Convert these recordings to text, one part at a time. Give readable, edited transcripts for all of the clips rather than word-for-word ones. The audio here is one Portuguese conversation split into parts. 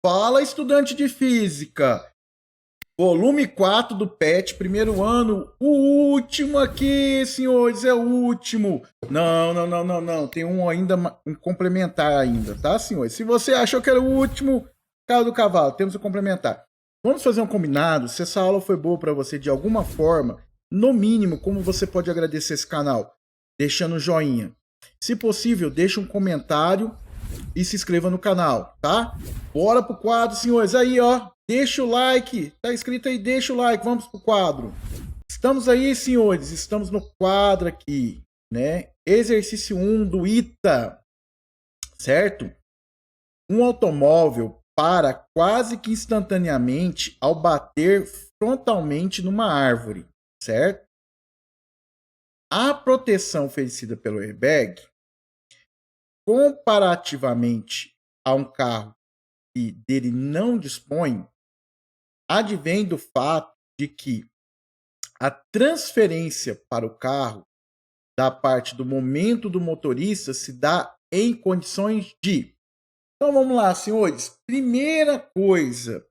Fala, estudante de física! Volume 4 do PET, primeiro ano, o último aqui, senhores, é o último. Não. Tem um ainda, um complementar ainda, tá, senhores? Se você achou que era o último, cara do cavalo, temos o complementar. Vamos fazer um combinado? Se essa aula foi boa para você de alguma forma, no mínimo, como você pode agradecer esse canal? Deixando um joinha. Se possível, deixa um comentário e se inscreva no canal, tá? Bora pro quadro, senhores. Aí, ó, deixa o like. Tá escrito aí, deixa o like. Vamos pro quadro. Estamos aí, senhores. Estamos no quadro aqui, né? Exercício 1 do ITA, certo? Um automóvel para quase que instantaneamente ao bater frontalmente numa árvore, certo? A proteção oferecida pelo airbag, comparativamente a um carro que dele não dispõe, advém do fato de que a transferência para o carro da parte do momento do motorista se dá em condições de. Então vamos lá, senhores. Primeira coisa,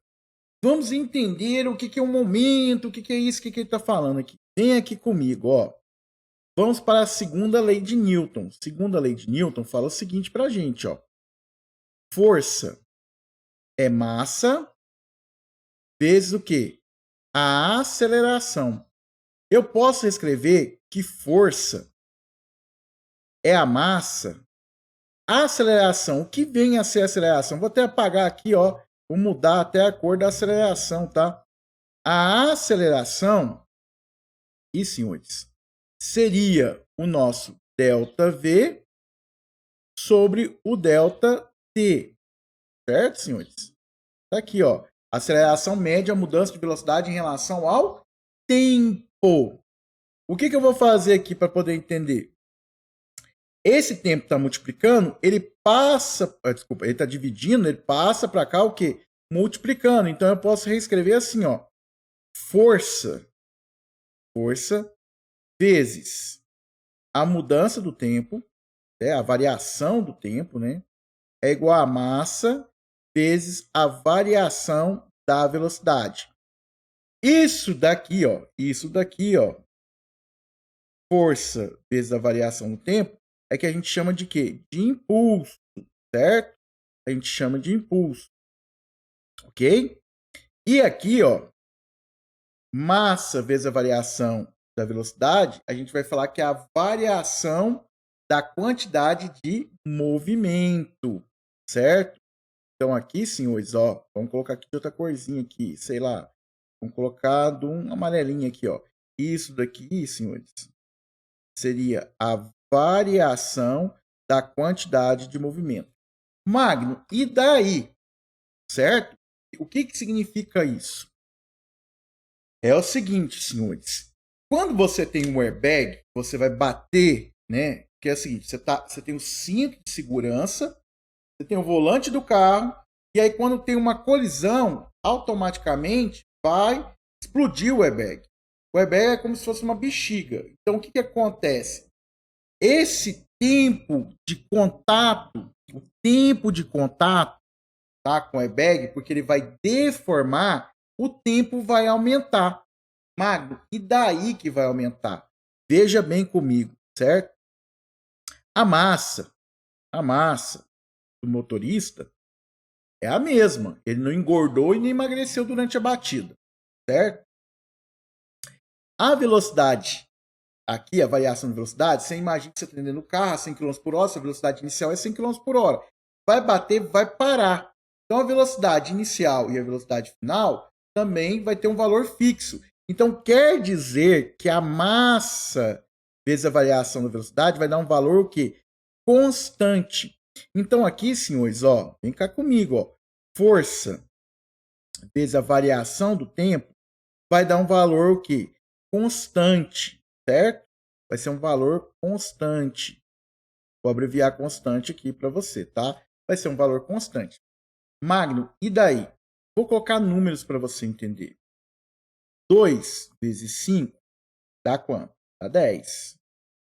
vamos entender o que é o momento, o que é isso, o que ele está falando aqui. Vem aqui comigo, ó. Vamos para a segunda lei de Newton. Segunda lei de Newton fala o seguinte para a gente, ó. Força é massa vezes o quê? A aceleração. Eu posso escrever que força é a massa. A aceleração, o que vem a ser a aceleração? Vou até apagar aqui, ó. Vou mudar até a cor da aceleração, tá? A aceleração, e senhores, seria o nosso ΔV sobre o ΔT. Certo, senhores? Tá aqui, ó. Aceleração média, mudança de velocidade em relação ao tempo. O que eu vou fazer aqui para poder entender? Esse tempo está multiplicando, ele passa, desculpa, ele está dividindo, ele passa para cá o quê? Multiplicando. Então eu posso reescrever assim, ó. Força vezes a mudança do tempo, a variação do tempo, né? É igual a massa vezes a variação da velocidade. Isso daqui, ó, força vezes a variação do tempo, é que a gente chama de quê? De impulso, certo? A gente chama de impulso, ok? E aqui, ó, massa vezes a variação da velocidade, a gente vai falar que é a variação da quantidade de movimento, certo? Então aqui, senhores, ó, vamos colocar aqui de outra corzinha aqui, sei lá, vamos colocar de um amarelinho aqui, ó. Isso daqui, senhores, seria a variação da quantidade de movimento. Magno, e daí? Certo? O que significa isso? É o seguinte, senhores. Quando você tem um airbag, você vai bater, né? Que é o seguinte, você tem o cinto de segurança, você tem o volante do carro, e aí quando tem uma colisão, automaticamente vai explodir o airbag. O airbag é como se fosse uma bexiga. Então o que acontece? Esse tempo de contato, o tempo de contato, tá, com o airbag, porque ele vai deformar, o tempo vai aumentar. Magno, e daí que vai aumentar? Veja bem comigo, certo? A massa do motorista é a mesma. Ele não engordou e nem emagreceu durante a batida, certo? A velocidade, aqui a variação de velocidade, você imagina que você está andando no carro a 100 km por hora, a velocidade inicial é 100 km por hora. Vai bater, vai parar. Então a velocidade inicial e a velocidade final também vai ter um valor fixo. Então quer dizer que a massa vezes a variação da velocidade vai dar um valor o quê? Constante. Então aqui, senhores, ó, vem cá comigo, ó. Força vezes a variação do tempo vai dar um valor o quê? Constante, certo? Vai ser um valor constante. Vou abreviar constante aqui para você, tá? Vai ser um valor constante. Magno, e daí? Vou colocar números para você entender. 2 vezes 5 dá quanto? Dá 10.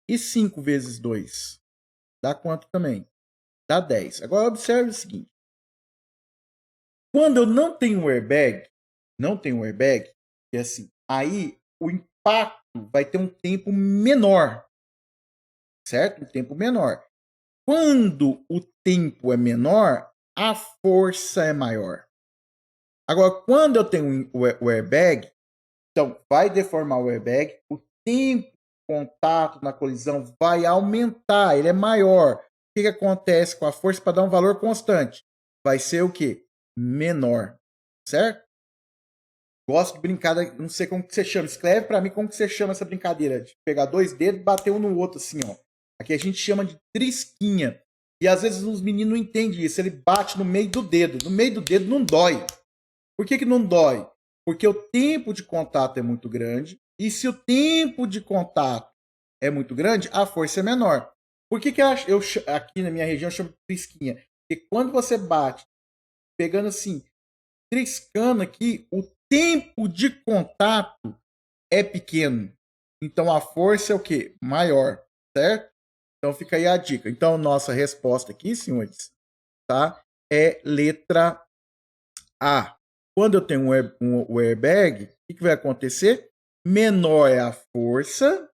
E 5 vezes 2 dá quanto também? Dá 10. Agora observe o seguinte. Quando eu não tenho airbag, é assim, aí o impacto vai ter um tempo menor, certo? Um tempo menor. Quando o tempo é menor, a força é maior. Agora, quando eu tenho o airbag, então vai deformar o airbag, o tempo de contato na colisão vai aumentar, ele é maior. O que acontece com a força para dar um valor constante? Vai ser o quê? Menor, certo? Gosto de brincar, não sei como que você chama. Escreve para mim como que você chama essa brincadeira de pegar dois dedos e bater um no outro assim, ó. Aqui a gente chama de trisquinha. E às vezes os meninos não entendem isso. Ele bate no meio do dedo. No meio do dedo não dói. Por que não dói? Porque o tempo de contato é muito grande. E se o tempo de contato é muito grande, a força é menor. Por que eu aqui na minha região eu chamo de trisquinha? Porque quando você bate, pegando assim, triscando aqui, o tempo de contato é pequeno. Então a força é o quê? Maior, certo? Então fica aí a dica. Então nossa resposta aqui, senhores, tá? É letra A. Quando eu tenho um airbag, o que vai acontecer? Menor é a força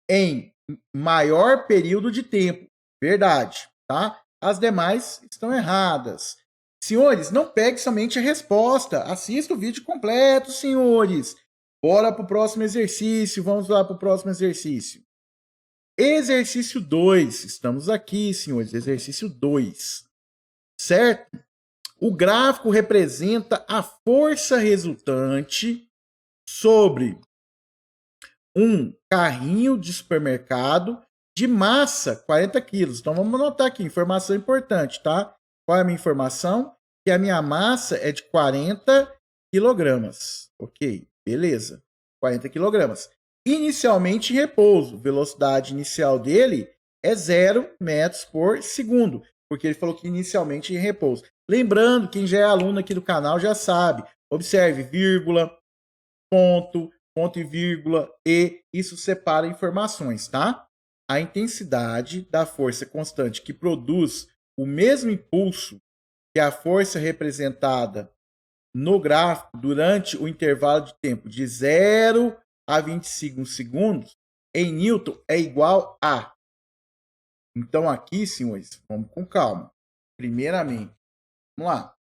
em maior período de tempo. Verdade, tá? As demais estão erradas. Senhores, não pegue somente a resposta. Assista o vídeo completo, senhores. Bora para o próximo exercício. Vamos lá para o próximo exercício. Exercício 2. Estamos aqui, senhores. Exercício 2. Certo? O gráfico representa a força resultante sobre um carrinho de supermercado de massa 40 quilos. Então vamos anotar aqui, informação importante, tá? Qual é a minha informação? Que a minha massa é de 40 quilogramas. Ok, beleza. 40 quilogramas. Inicialmente em repouso, velocidade inicial dele é 0 metros por segundo, porque ele falou que inicialmente em repouso. Lembrando, quem já é aluno aqui do canal já sabe, observe vírgula, ponto, ponto e vírgula, e isso separa informações, tá? A intensidade da força constante que produz o mesmo impulso que a força representada no gráfico durante o intervalo de tempo de 0 a 25 segundos em Newton é igual a. Então aqui, senhores, vamos com calma. Primeiramente, vamos lá.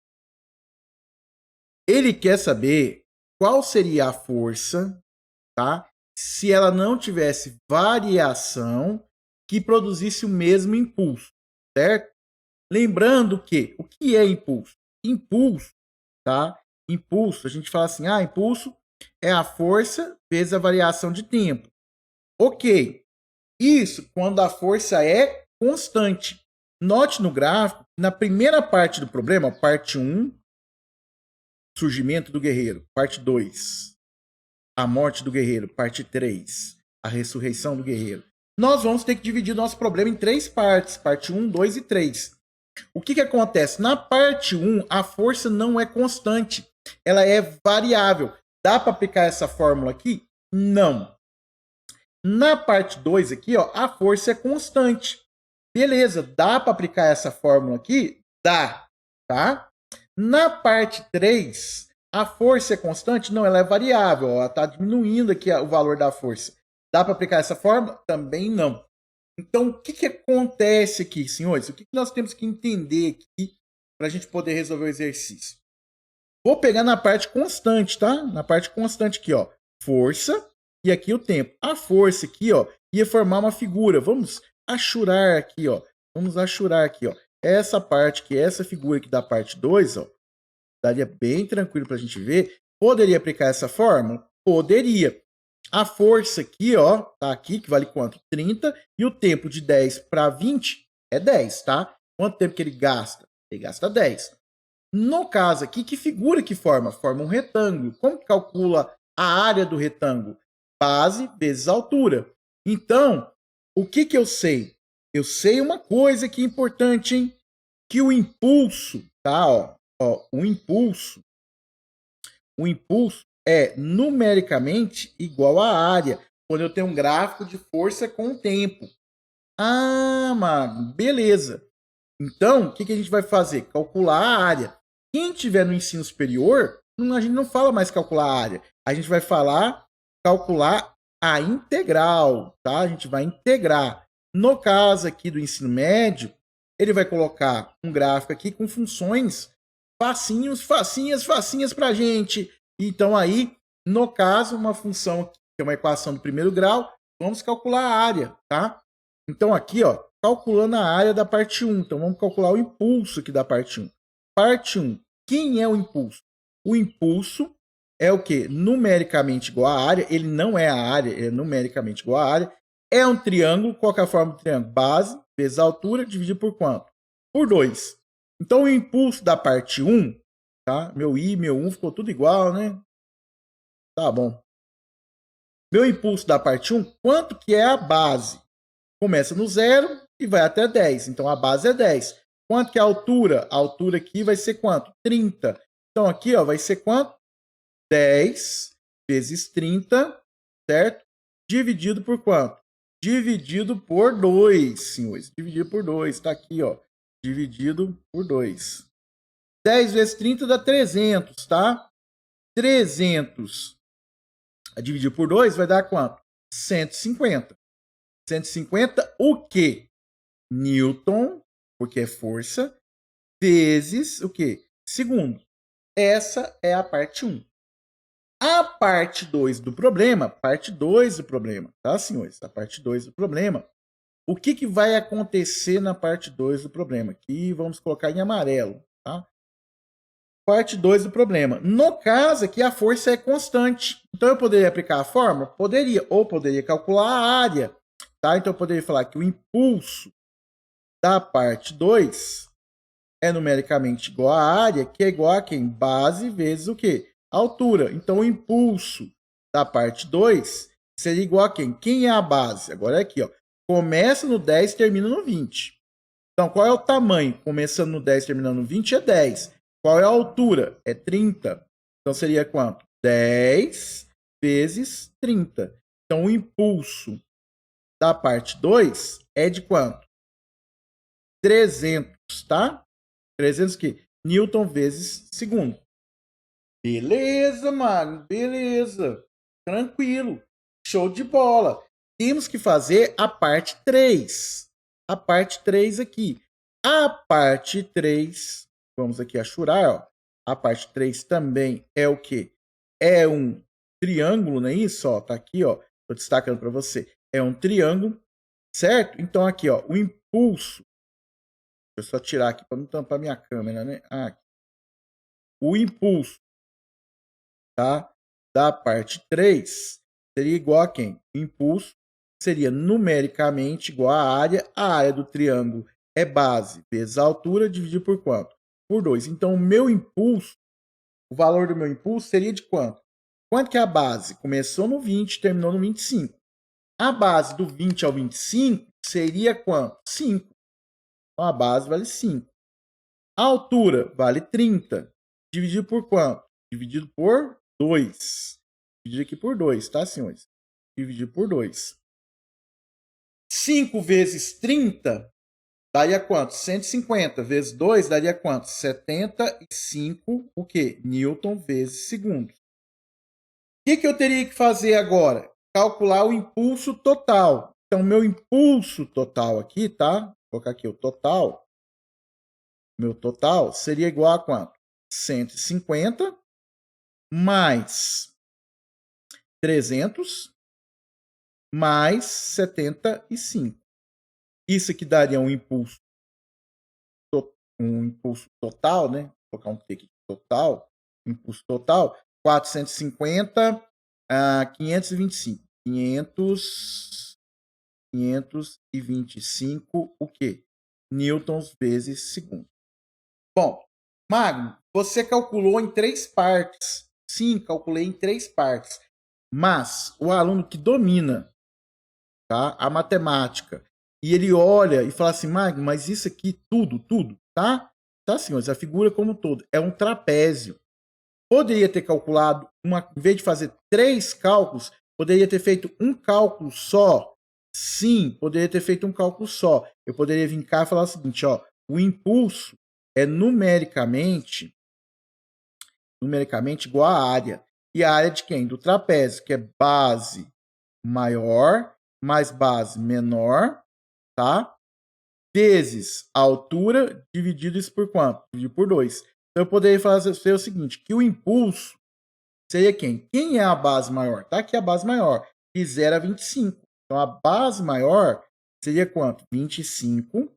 Ele quer saber qual seria a força, tá? Se ela não tivesse variação que produzisse o mesmo impulso, certo? Lembrando que o que é impulso? Impulso, tá? Impulso, a gente fala assim, impulso é a força vezes a variação de tempo. Ok. Isso quando a força é constante. Note no gráfico, na primeira parte do problema, parte 1, surgimento do guerreiro, parte 2, a morte do guerreiro, parte 3, a ressurreição do guerreiro. Nós vamos ter que dividir nosso problema em 3 partes, parte 1, 2 e 3. O que acontece? Na parte 1, a força não é constante, ela é variável. Dá para aplicar essa fórmula aqui? Não. Na parte 2 aqui, ó, a força é constante. Beleza, dá para aplicar essa fórmula aqui? Dá, tá? Na parte 3, a força é constante? Não, ela é variável. Ela está diminuindo aqui o valor da força. Dá para aplicar essa fórmula? Também não. Então, o que acontece aqui, senhores? O que nós temos que entender aqui para a gente poder resolver o exercício? Vou pegar na parte constante, tá? Na parte constante aqui, ó. Força e aqui o tempo. A força aqui, ó, ia formar uma figura. Vamos achurar aqui, ó. Vamos achurar aqui, ó. Essa parte aqui, essa figura aqui da parte 2, ó. Daria bem tranquilo para a gente ver. Poderia aplicar essa fórmula? Poderia. A força aqui, ó, tá aqui, que vale quanto? 30. E o tempo de 10 para 20 é 10, tá? Quanto tempo que ele gasta? Ele gasta 10. No caso aqui, que figura que forma? Forma um retângulo. Como que calcula a área do retângulo? Base vezes altura. Então, o que eu sei? Eu sei uma coisa que é importante, hein? Que o impulso, tá? O impulso é numericamente igual à área, quando eu tenho um gráfico de força com o tempo. Mano, beleza. Então, o que a gente vai fazer? Calcular a área. Quem tiver no ensino superior, a gente não fala mais calcular a área. A gente vai falar calcular a integral, tá? A gente vai integrar. No caso aqui do ensino médio, ele vai colocar um gráfico aqui com funções facinhas pra gente. Então aí, no caso, uma função que é uma equação do primeiro grau, vamos calcular a área, tá? Então aqui, ó, calculando a área da parte 1. Então vamos calcular o impulso aqui da parte 1. Parte 1. Quem é o impulso? O impulso é o quê? Numericamente igual à área. Ele não é a área, ele é numericamente igual à área. É um triângulo. Qual é a forma do triângulo? Base vezes a altura dividido por quanto? Por 2. Então o impulso da parte 1, tá? Meu I, meu 1 ficou tudo igual, né? Tá bom. Meu impulso da parte 1, quanto que é a base? Começa no 0 e vai até 10. Então a base é 10. Quanto que é a altura? A altura aqui vai ser quanto? 30. Então aqui, ó, vai ser quanto? 10 vezes 30, certo? Dividido por quanto? Dividido por 2, senhores. Dividido por 2, tá aqui, ó. Dividido por 2. 10 vezes 30 dá 300, tá? 300 a dividir por 2 vai dar quanto? 150. 150 o quê? Newton, porque é força, vezes o quê? Segundo. Essa é a parte 1. A parte 2 do problema, tá, senhores? A parte 2 do problema. O que vai acontecer na parte 2 do problema? Aqui vamos colocar em amarelo, tá? Parte 2 do problema. No caso aqui, a força é constante. Então, eu poderia aplicar a fórmula? Poderia. Ou poderia calcular a área. Tá? Então, eu poderia falar que o impulso da parte 2 é numericamente igual à área, que é igual a quem? Base vezes o quê? Altura. Então, o impulso da parte 2 seria igual a quem? Quem é a base? Agora é aqui, ó. Começa no 10 e termina no 20. Então, qual é o tamanho? Começando no 10 e terminando no 20 é 10. Qual é a altura? É 30. Então, seria quanto? 10 vezes 30. Então, o impulso da parte 2 é de quanto? 300, tá? 300 que? Newton vezes segundo. Beleza, mano. Beleza. Tranquilo. Show de bola. Temos que fazer a parte 3. A parte 3 aqui. A parte 3, vamos aqui achurar, ó. A parte 3 também é o quê? É um triângulo, não é isso? Ó, tá aqui, ó. Tô destacando para você. É um triângulo, certo? Então aqui, ó, o impulso. Deixa eu só tirar aqui para não tampar minha câmera, né? Ah, o impulso, tá? Da parte 3 seria igual a quem? O impulso seria numericamente igual à área. A área do triângulo é base vezes a altura dividido por quanto? Por 2. Então, o meu impulso, o valor do meu impulso seria de quanto? Quanto que é a base? Começou no 20, terminou no 25. A base do 20 ao 25 seria quanto? 5. Então, a base vale 5. A altura vale 30. Dividido por quanto? Dividido por 2. Dividir aqui por 2, tá, senhores? Dividir por 2. 5 vezes 30 daria quanto? 150 vezes 2 daria quanto? 75, o quê? Newton vezes segundo. O que eu teria que fazer agora? Calcular o impulso total. Então, meu impulso total aqui, tá? Vou colocar aqui o total. Meu total seria igual a quanto? 150 mais 300 mais 75. Isso aqui daria um impulso total, né? Vou colocar um T aqui total, impulso total, 450 a 525. 525 o quê? Newtons vezes segundo. Bom, Magno, você calculou em 3 partes. Sim, calculei em 3 partes. Mas o aluno que domina, tá, a matemática, e ele olha e fala assim, Magno, mas isso aqui tudo, tá? Tá, senhores, a figura como um todo é um trapézio. Poderia ter calculado, em vez de fazer 3 cálculos, poderia ter feito um cálculo só. Sim, poderia ter feito um cálculo só. Eu poderia vir cá e falar o seguinte, ó, o impulso é numericamente numericamente igual à área. E a área de quem? Do trapézio, que é base maior mais base menor, tá? Vezes a altura, dividido isso por quanto? Dividido por 2. Então, eu poderia fazer o seguinte, que o impulso seria quem? Quem é a base maior? Tá aqui a base maior, de 0 a 25. Então, a base maior seria quanto? 25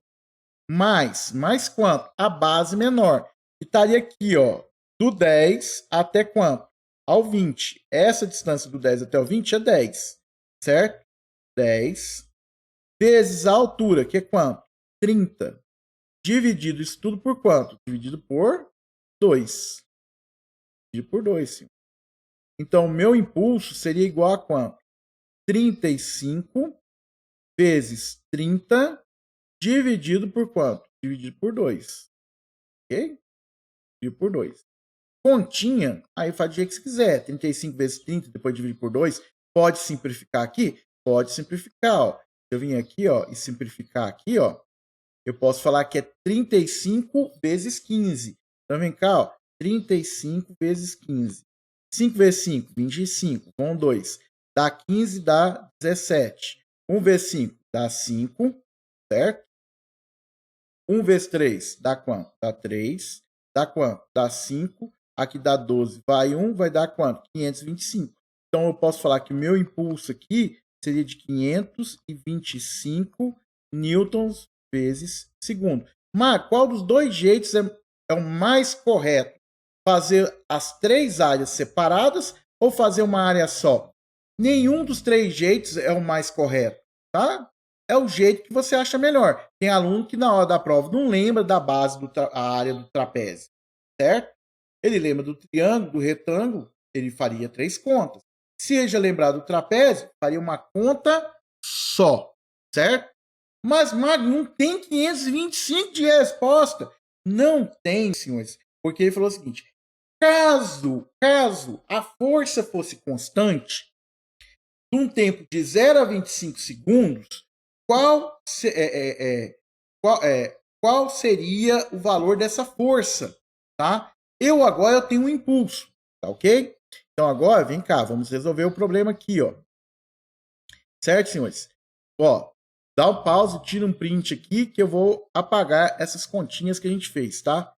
mais quanto? A base menor. Que estaria aqui, ó, do 10 até quanto? Ao 20. Essa distância do 10 até o 20 é 10, certo? 10 vezes a altura, que é quanto? 30. Dividido isso tudo por quanto? Dividido por 2. Dividido por 2, sim. Então, o meu impulso seria igual a quanto? 35 vezes 30 dividido por quanto? Dividido por 2. Ok? Dividido por 2. Continha, aí faz do jeito que você quiser. 35 vezes 30, depois dividir por 2. Pode simplificar aqui? Pode simplificar, ó. Se eu vim aqui, ó, e simplificar aqui, ó, eu posso falar que é 35 vezes 15. Então, vem cá, ó, 35 vezes 15. 5 vezes 5, 25. Com 2. Dá 15, dá 17. 1 vezes 5, dá 5, certo? 1 vezes 3, dá quanto? Dá 3. Dá quanto? Dá 5. Aqui dá 12. Vai 1, vai dar quanto? 525. Então, eu posso falar que o meu impulso aqui seria de 525 newtons vezes segundo. Mas qual dos dois jeitos é o mais correto? Fazer as três áreas separadas ou fazer uma área só? Nenhum dos três jeitos é o mais correto, tá? É o jeito que você acha melhor. Tem aluno que na hora da prova não lembra da base da área do trapézio, certo? Ele lembra do triângulo, do retângulo, ele faria 3 contas. Se ele já lembrar do trapézio, faria uma conta só, certo? Mas, Magno, não tem 525 de resposta. Não tem, senhores. Porque ele falou o seguinte, caso a força fosse constante, num tempo de 0 a 25 segundos, qual, qual seria o valor dessa força, tá? Agora eu tenho um impulso, tá ok? Então agora, vem cá, vamos resolver o problema aqui, ó. Certo, senhores? Ó, dá um pause, tira um print aqui que eu vou apagar essas continhas que a gente fez, tá?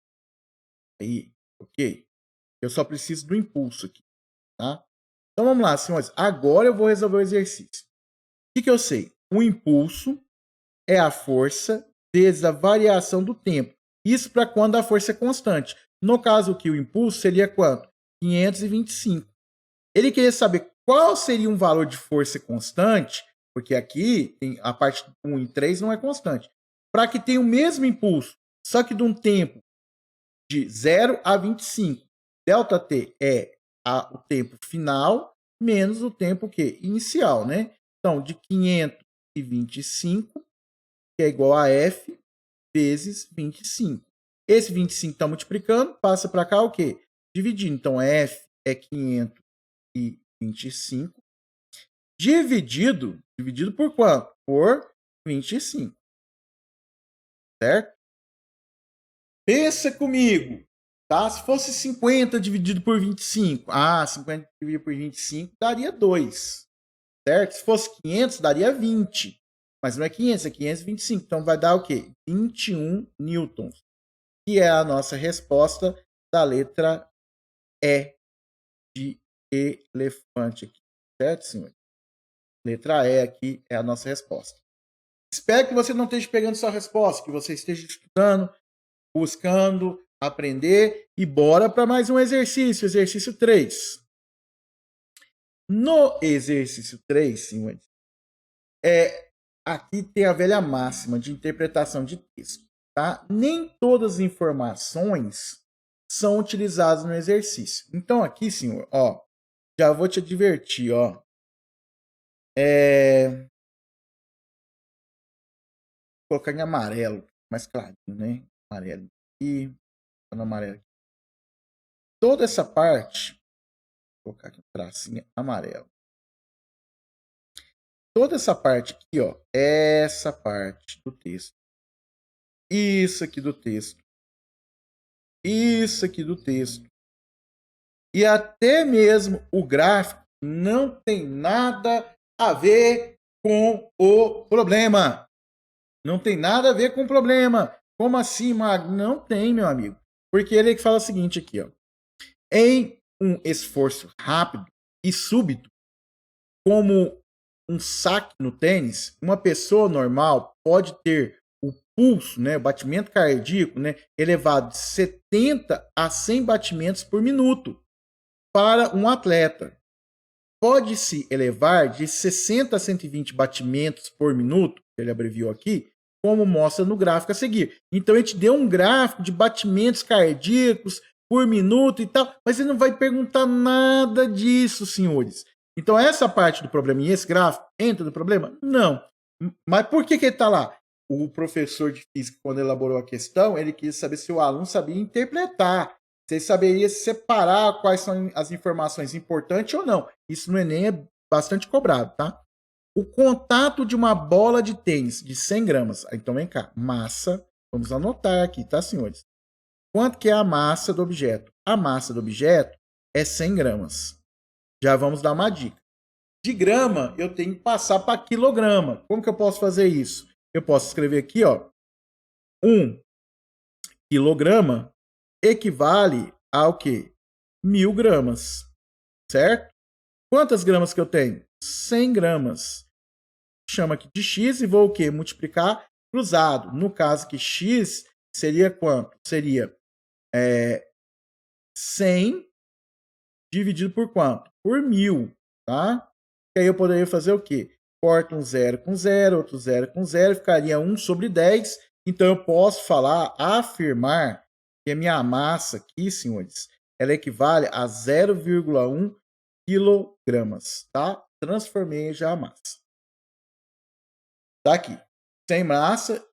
Aí, ok? Eu só preciso do impulso aqui, tá? Então vamos lá, senhores. Agora eu vou resolver o exercício. O que eu sei? O impulso é a força vezes a variação do tempo. Isso para quando a força é constante. No caso aqui, o impulso seria quanto? 525. Ele queria saber qual seria um valor de força constante, porque aqui a parte 1 e 3 não é constante. Para que tenha o mesmo impulso, só que de um tempo de 0 a 25. ΔT é o tempo final menos o tempo que inicial, né? Então, de 525, que é igual a F vezes 25. Esse 25 está multiplicando, passa para cá o quê? Dividindo. Então, F é 525 dividido por quanto? Por 25. Certo? Pensa comigo. Tá? Se fosse 50 dividido por 25. 50 dividido por 25 daria 2. Certo? Se fosse 500, daria 20. Mas não é 500, é 525. Então, vai dar o quê? 21 newtons. Que é a nossa resposta da letra E de elefante aqui. Certo, senhor? Letra E aqui é a nossa resposta. Espero que você não esteja pegando sua resposta, que você esteja estudando, buscando aprender e bora para mais um exercício, exercício 3. No exercício 3, senhores, aqui tem a velha máxima de interpretação de texto, tá? Nem todas as informações são utilizadas no exercício. Então aqui, senhor, ó, já vou te advertir, ó. Vou colocar em amarelo, mais clarinho, né? Amarelo aqui, no amarelo aqui. Toda essa parte, vou colocar aqui um tracinho amarelo. Toda essa parte aqui, ó, essa parte do texto. Isso aqui do texto. Isso aqui do texto. E até mesmo o gráfico não tem nada a ver com o problema. Não tem nada a ver com o problema. Como assim, Magno? Não tem, meu amigo. Porque ele fala o seguinte aqui, ó. Em um esforço rápido e súbito, como um saque no tênis, uma pessoa normal pode ter o pulso, né, o batimento cardíaco, né, elevado de 70 a 100 batimentos por minuto. Para um atleta, pode-se elevar de 60 a 120 batimentos por minuto, que ele abreviou aqui, como mostra no gráfico a seguir. Então, a gente deu um gráfico de batimentos cardíacos por minuto e tal, mas ele não vai perguntar nada disso, senhores. Então, essa parte do problema e esse gráfico entra no problema? Não. Mas por que ele está lá? O professor de física, quando elaborou a questão, ele quis saber se o aluno sabia interpretar, se ele saberia separar quais são as informações importantes ou não. Isso no Enem é bastante cobrado, tá? O contato de uma bola de tênis de 100 gramas. Então, vem cá. Massa. Vamos anotar aqui, tá, senhores? Quanto que é a massa do objeto? A massa do objeto é 100 gramas. Já vamos dar uma dica. De grama, eu tenho que passar para quilograma. Como que eu posso fazer isso? Eu posso escrever aqui, ó. 1 quilograma equivale ao quê? 1000 gramas. Certo? Quantas gramas que eu tenho? 100 gramas. Chama aqui de x e vou o quê? Multiplicar cruzado. No caso que x seria quanto? Seria 100 dividido por quanto? Por 1000, tá? E aí eu poderia fazer o quê? Corta um zero com zero, outro zero com zero, ficaria 1 sobre 10. Então eu posso falar, afirmar que a minha massa aqui, senhores, ela equivale a 0,1 quilogramas, tá? Transformei já a massa. Tá aqui. Sem massa,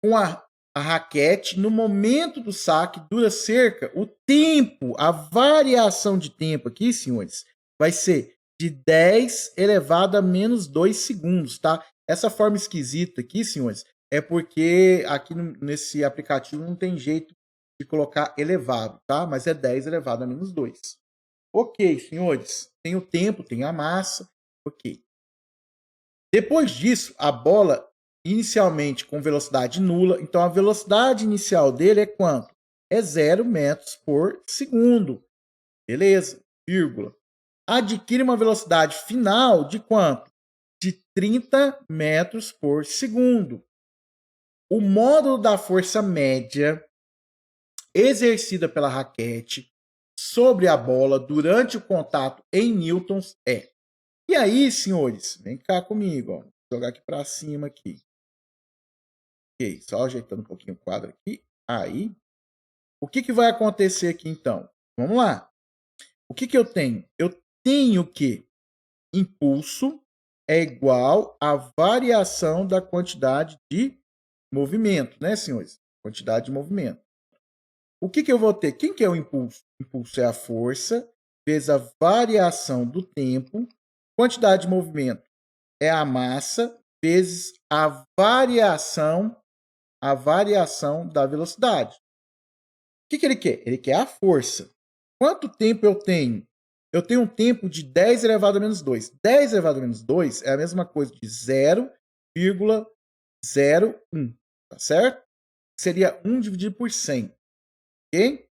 com a raquete, no momento do saque, dura cerca, o tempo, a variação de tempo aqui, senhores, vai ser de 10 elevado a menos 2 segundos, tá? Essa forma esquisita aqui, senhores, é porque aqui nesse aplicativo não tem jeito de colocar elevado, tá? Mas é 10 elevado a menos 2. Ok, senhores. Tem o tempo, tem a massa. Ok. Depois disso, a bola inicialmente com velocidade nula. Então, a velocidade inicial dele é quanto? É 0 metros por segundo. Beleza? Vírgula. Adquire uma velocidade final de quanto? De 30 metros por segundo. O módulo da força média exercida pela raquete sobre a bola durante o contato em newtons é. E aí, senhores, vem cá comigo, ó. Vou jogar aqui para cima aqui. Ok, só ajeitando um pouquinho o quadro aqui. Aí, o que vai acontecer aqui então? Vamos lá. O que eu tenho? Eu tenho que impulso é igual à variação da quantidade de movimento, né, senhores? Quantidade de movimento. O que eu vou ter? Quem que é o impulso? O impulso é a força vezes a variação do tempo. Quantidade de movimento é a massa vezes a variação da velocidade. O que ele quer? Ele quer a força. Quanto tempo eu tenho? Eu tenho um tempo de 10 elevado a menos 2. 10 elevado a menos 2 é a mesma coisa de 0,01. Tá certo? Seria 1 dividido por 100. Ok?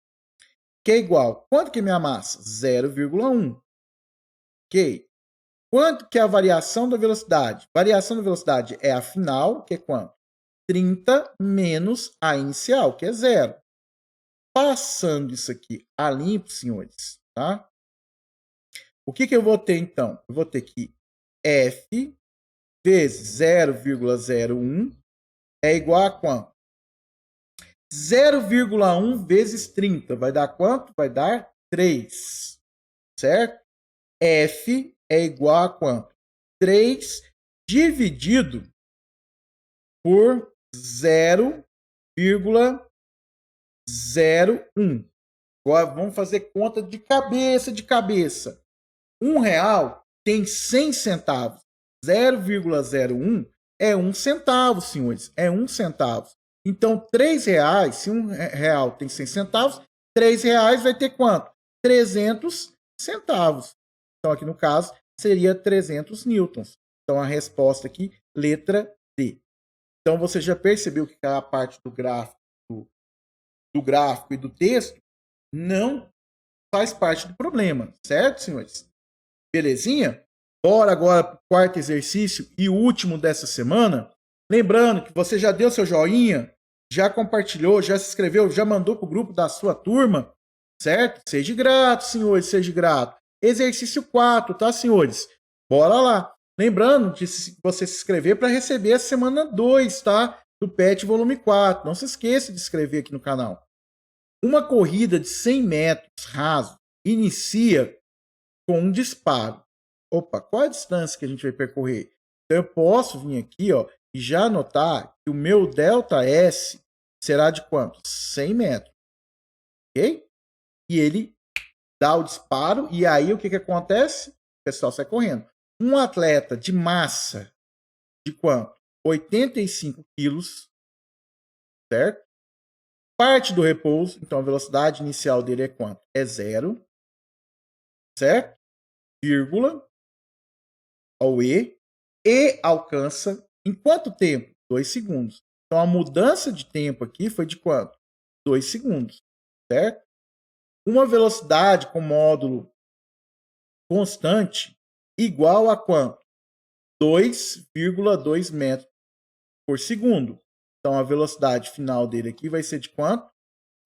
Que é igual. Quanto que é minha massa? 0,1. Ok? Quanto que é a variação da velocidade? Variação da velocidade é a final, que é quanto? 30 menos a inicial, que é 0. Passando isso aqui a limpo, senhores, tá? O que eu vou ter, então? Eu vou ter que F vezes 0,01 é igual a quanto? 0,1 vezes 30 vai dar quanto? Vai dar 3, certo? F é igual a quanto? 3 dividido por 0,01. Agora vamos fazer conta de cabeça. R$1 tem 100 centavos. 0,01 é 1 centavo, senhores. É 1 centavo. Então, R$3, se R$1 tem 100 centavos, R$3 vai ter quanto? 300 centavos. Então, aqui no caso, seria 300 newtons. Então, a resposta aqui, letra D. Então, você já percebeu que a parte do gráfico e do texto não faz parte do problema, certo, senhores? Belezinha? Bora agora para o quarto exercício e o último dessa semana. Lembrando que você já deu seu joinha, já compartilhou, já se inscreveu, já mandou para o grupo da sua turma, certo? Seja grato, senhores, seja grato. Exercício 4, tá, senhores? Bora lá. Lembrando de você se inscrever para receber a semana 2, tá? Do PET volume 4. Não se esqueça de se inscrever aqui no canal. Uma corrida de 100 metros raso inicia com um disparo. Opa, qual a distância que a gente vai percorrer? Então eu posso vir aqui, ó, e já anotar que o meu ΔS será de quanto? 100 metros. Ok? E ele dá o disparo, e aí o que acontece? O pessoal sai correndo. Um atleta de massa de quanto? 85 quilos, certo? Parte do repouso, então a velocidade inicial dele é quanto? É 0, certo? Vírgula, ao E alcança em quanto tempo? 2 segundos. Então a mudança de tempo aqui foi de quanto? 2 segundos, certo? Uma velocidade com módulo constante igual a quanto? 2,2 metros por segundo. Então a velocidade final dele aqui vai ser de quanto?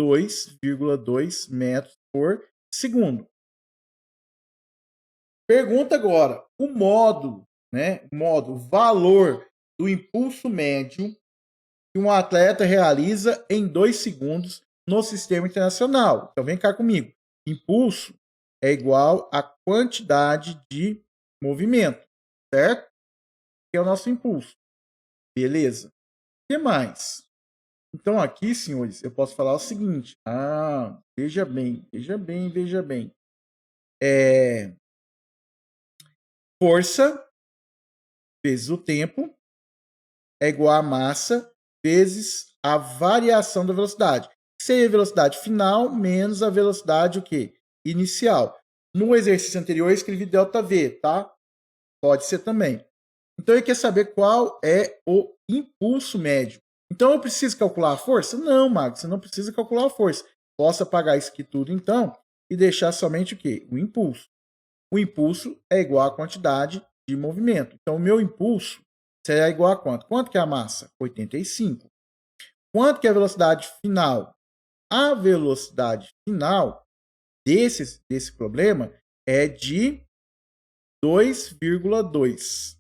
2,2 metros por segundo. Pergunta agora, o módulo, né? O módulo, valor do impulso médio que um atleta realiza em 2 segundos no sistema internacional. Então vem cá comigo. Impulso é igual à quantidade de movimento, certo? Que é o nosso impulso. Beleza. O que mais? Então aqui, senhores, eu posso falar o seguinte. Veja bem, veja bem, veja bem. Força vezes o tempo é igual a massa vezes a variação da velocidade. Seria a velocidade final menos a velocidade o quê? Inicial. No exercício anterior eu escrevi ΔV, tá? Pode ser também. Então ele quer saber qual é o impulso médio. Então eu preciso calcular a força? Não, Mago, você não precisa calcular a força. Posso apagar isso aqui tudo então e deixar somente o quê? O impulso. O impulso é igual à quantidade de movimento. Então o meu impulso será igual a quanto? Quanto que é a massa? 85. Quanto que é a velocidade final? A velocidade final desse problema é de 2,2.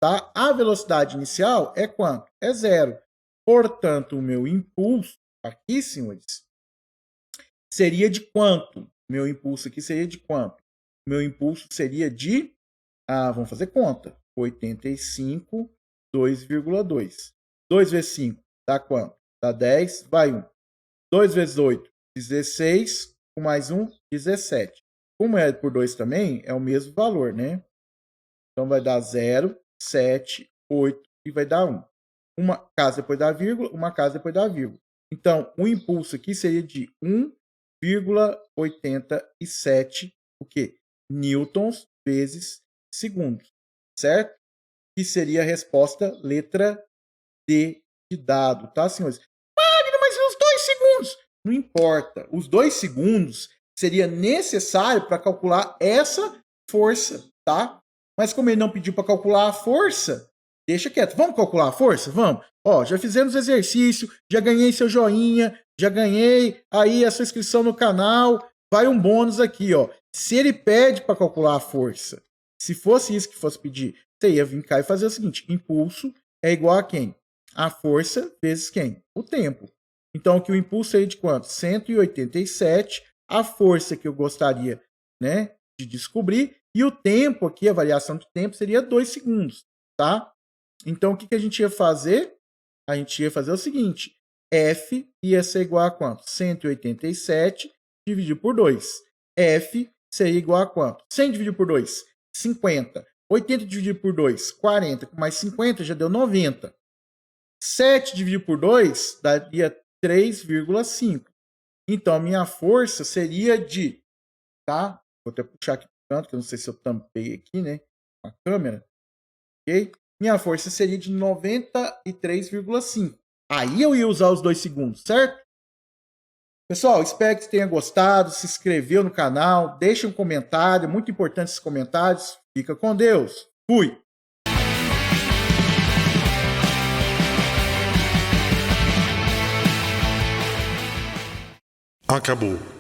Tá? A velocidade inicial é quanto? É 0. Portanto, o meu impulso aqui, senhores, seria de quanto? Meu impulso aqui seria de quanto? Meu impulso seria de... vamos fazer conta. 85, 2,2. 2 vezes 5 dá quanto? Dá 10, vai 1. 2 vezes 8, 16. Com mais 1, 17. Como é por 2 também, é o mesmo valor, né? Então vai dar 0, 7, 8 e vai dar 1. Uma casa depois da vírgula, uma casa depois da vírgula. Então, o impulso aqui seria de 1,87 o quê? Newtons vezes segundos, certo? Que seria a resposta letra D de dado, tá, senhores? Magno, mas os 2 segundos? Não importa. Os 2 segundos seria necessário para calcular essa força, tá? Mas como ele não pediu para calcular a força, deixa quieto. Vamos calcular a força? Vamos. Ó, já fizemos o exercício, já ganhei seu joinha, já ganhei aí a sua inscrição no canal. Vai um bônus aqui, ó. Se ele pede para calcular a força, se fosse isso que fosse pedir, você ia vir cá e fazer o seguinte: impulso é igual a quem? A força vezes quem? O tempo. Então, que o impulso seria de quanto? 187. A força que eu gostaria, né, de descobrir. E o tempo aqui, a variação de tempo, seria 2 segundos, tá? Então, o que a gente ia fazer? A gente ia fazer o seguinte. F ia ser igual a quanto? 187 dividido por 2. F seria igual a quanto? 100 dividido por 2, 50. 80 dividido por 2, 40. Mais 50 já deu 90. 7 dividido por 2 daria 3,5. Então, a minha força seria de tá? Vou até puxar aqui pro canto, que eu não sei se eu tampei aqui, né? A câmera, ok? Minha força seria de 93,5. Aí eu ia usar os 2 segundos, certo? Pessoal, espero que você tenha gostado, se inscreveu no canal, deixa um comentário, muito importante esses comentários. Fica com Deus. Fui! Acabou.